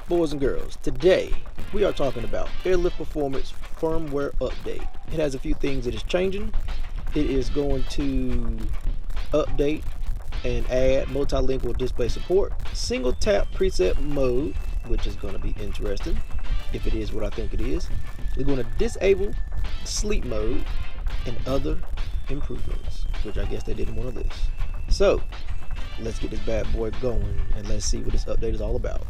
Boys and girls, today we are talking about Airlift Performance firmware update. It has a few things that is changing. It is going to update and add multilingual display support, single tap preset mode, which is going to be interesting if it is what I think it is. It's going to disable sleep mode and other improvements, which I guess they didn't want to list. So let's get this bad boy going and let's see what this update is all about.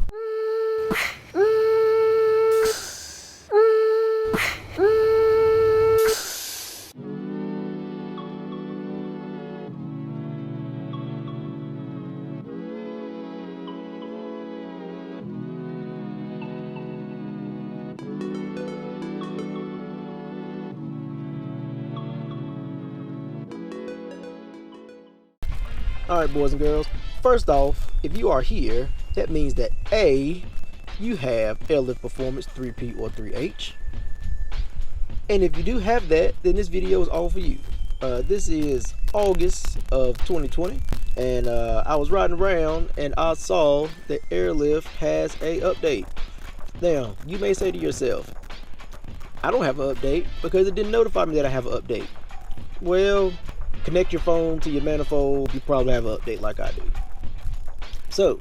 Alright, boys and girls, first off, if you are here, that means that A, you have Airlift Performance 3P or 3H. And if you do have that, then this video is all for you. This is August of 2020, and I was riding around and I saw that Airlift has a update. Now, you may say to yourself, I don't have an update because it didn't notify me that I have an update. Well, connect your phone to your Manifold, you probably have an update like I do. So,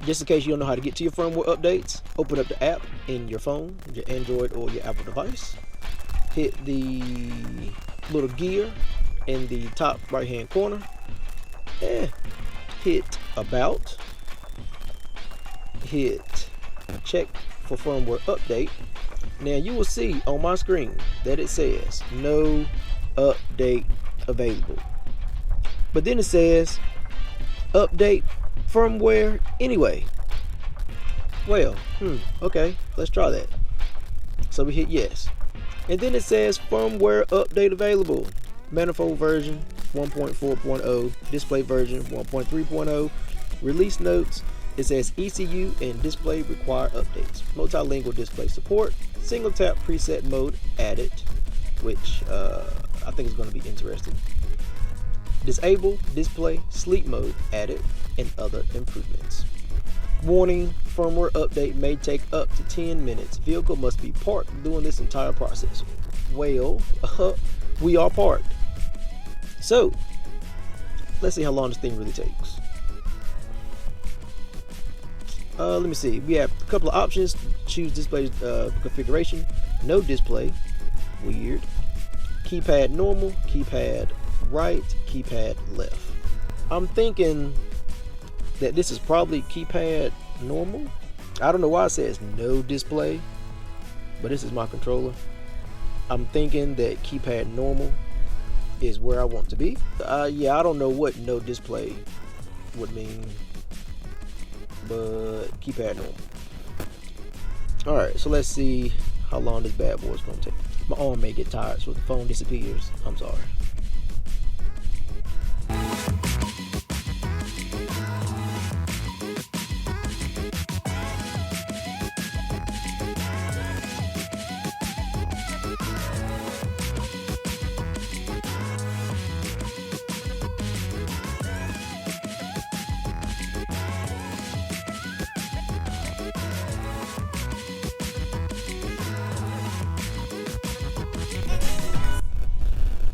just in case you don't know how to get to your firmware updates, open up the app in your phone, your Android or your Apple device. Hit the little gear in the top right hand corner. And hit About. Hit Check for Firmware Update. Now you will see on my screen that it says no update available, but then it says update firmware anyway. Well, okay, let's try that. So we hit yes, and then it says firmware update available, Manifold version 1.4.0, display version 1.3.0, release notes. It says ECU and display require updates, multilingual display support, single tap preset mode added, which I think is going to be interesting. Disable display sleep mode added, and other improvements. Warning, firmware update may take up to 10 minutes. Vehicle must be parked during this entire process. Well, we are parked. So, let's see how long this thing really takes. Let me see. We have a couple of options. Choose display configuration. No display. Weird. Keypad normal, keypad right, keypad left. I'm thinking that this is probably keypad normal. I don't know why it says no display, but this is my controller. I'm thinking that keypad normal is where I want to be. Yeah, I don't know what no display would mean, but keypad normal. Alright, so let's see how long this bad boy is going to take. My arm may get tired, so if the phone disappears, I'm sorry.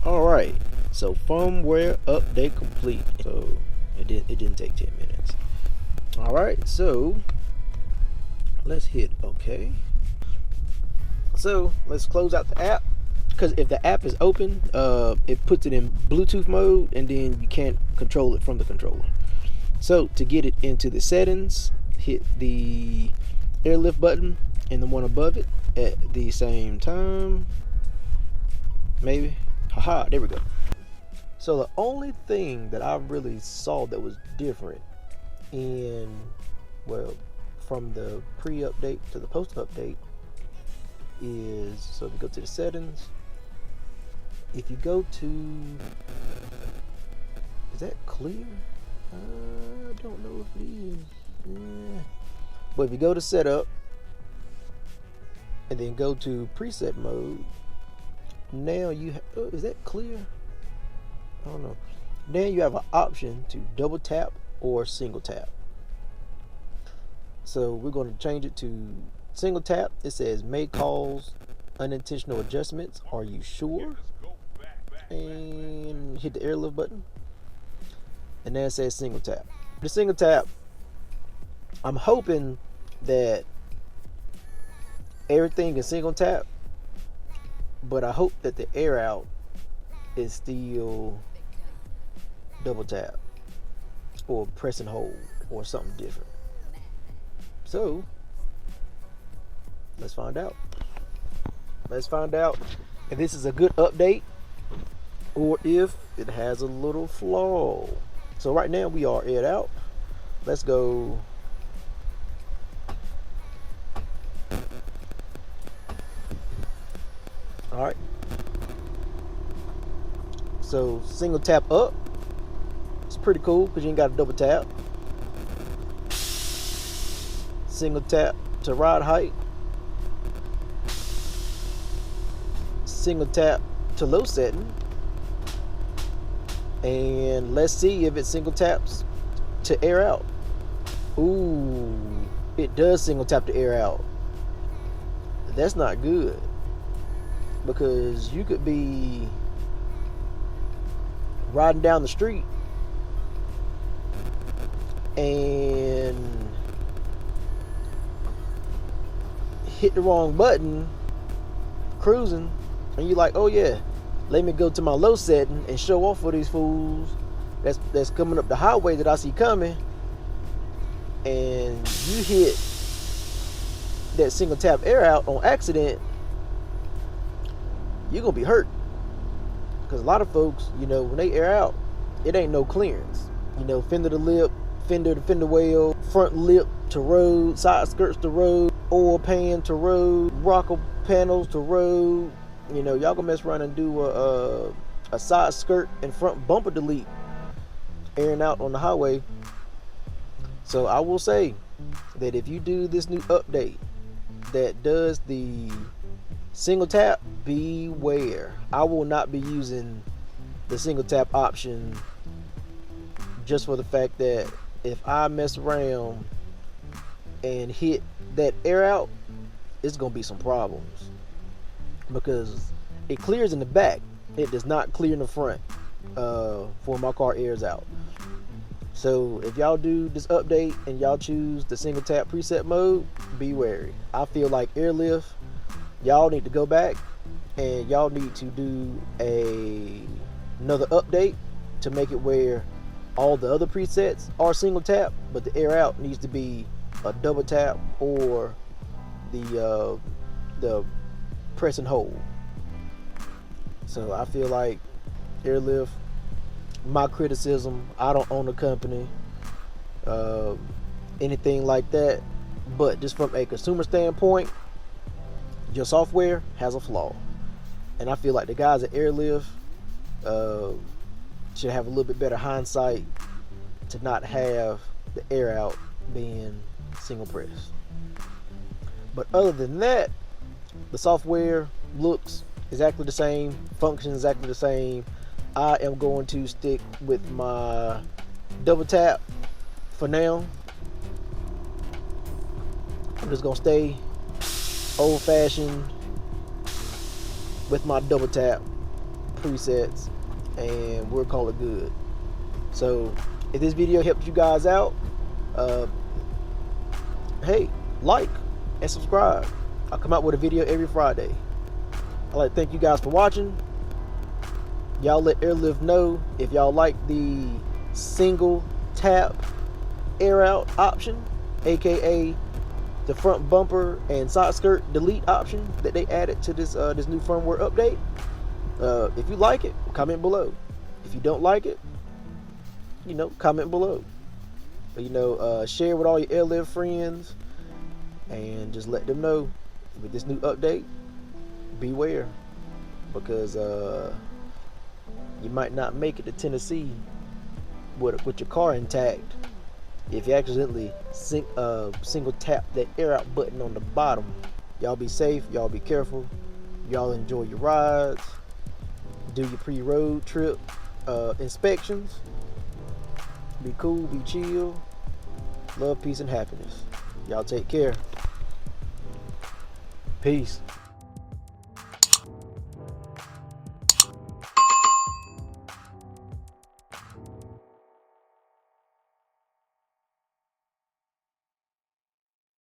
Alright, so firmware update complete. So it didn't take 10 minutes. Alright, so let's hit OK. So let's close out the app, because if the app is open, it puts it in Bluetooth mode and then you can't control it from the controller. So to get it into the settings, hit the Airlift button and the one above it at the same time. Maybe. Haha, there we go. So the only thing that I really saw that was different in, well, from the pre-update to the post-update is, so if you go to the settings, if you go to, is that clear? I don't know if it is. Yeah. But if you go to setup and then go to preset mode, now you is that clear? I don't know. Now you have an option to double tap or single tap. So we're going to change it to single tap. It says may cause unintentional adjustments. Are you sure? And hit the airlift button. And then it says single tap. The single tap, I'm hoping that everything is single tap, but I hope that the air out is still double tap or press and hold or something different. So let's find out. Let's find out if this is a good update or if it has a little flaw. So right now we are aired out. Let's go. All right. So single tap up. It's pretty cool because you ain't got to double tap. Single tap to ride height. Single tap to low setting. And let's see if it single taps to air out. Ooh, it does single tap to air out. That's not good, because you could be riding down the street and hit the wrong button cruising, and you're like, oh yeah, let me go to my low setting and show off for these fools that's coming up the highway that I see coming, and you hit that single tap air out on accident, you're gonna be hurt. Because a lot of folks, you know, when they air out, it ain't no clearance. You know, fender to lip, fender to fender well, front lip to road, side skirts to road, oil pan to road, rocker panels to road. You know, y'all gonna mess around and do a side skirt and front bumper delete airing out on the highway. So I will say that if you do this new update that does the single tap, beware. I will not be using the single tap option, just for the fact that if I mess around and hit that air out, it's gonna be some problems, because it clears in the back, it does not clear in the front for my car airs out. So if y'all do this update and y'all choose the single tap preset mode, be wary. I feel like Airlift, y'all need to go back and y'all need to do another update to make it where all the other presets are single tap, but the air out needs to be a double tap or the press and hold. So I feel like Airlift, my criticism, I don't own a company, anything like that, but just from a consumer standpoint, your software has a flaw, and I feel like the guys at Airlift should have a little bit better hindsight to not have the air out being single press. But other than that, the software looks exactly the same, functions exactly the same. I am going to stick with my double tap for now. I'm just gonna stay old fashioned with my double tap presets, and we'll call it good. So if this video helped you guys out, hey, like and subscribe. I come out with a video every Friday. I'd like to thank you guys for watching. Y'all let Airlift know if y'all like the single tap air out option, aka the front bumper and side skirt delete option that they added to this this new firmware update. If you like it, comment below. If you don't like it, you know, comment below. But, you know, share with all your Airlift friends and just let them know with this new update, beware, because you might not make it to Tennessee with your car intact if you accidentally single tap that air out button on the bottom. Y'all be safe, y'all be careful, y'all enjoy your rides, do your pre-road trip inspections, be cool, be chill, love, peace, and happiness. Y'all take care. Peace.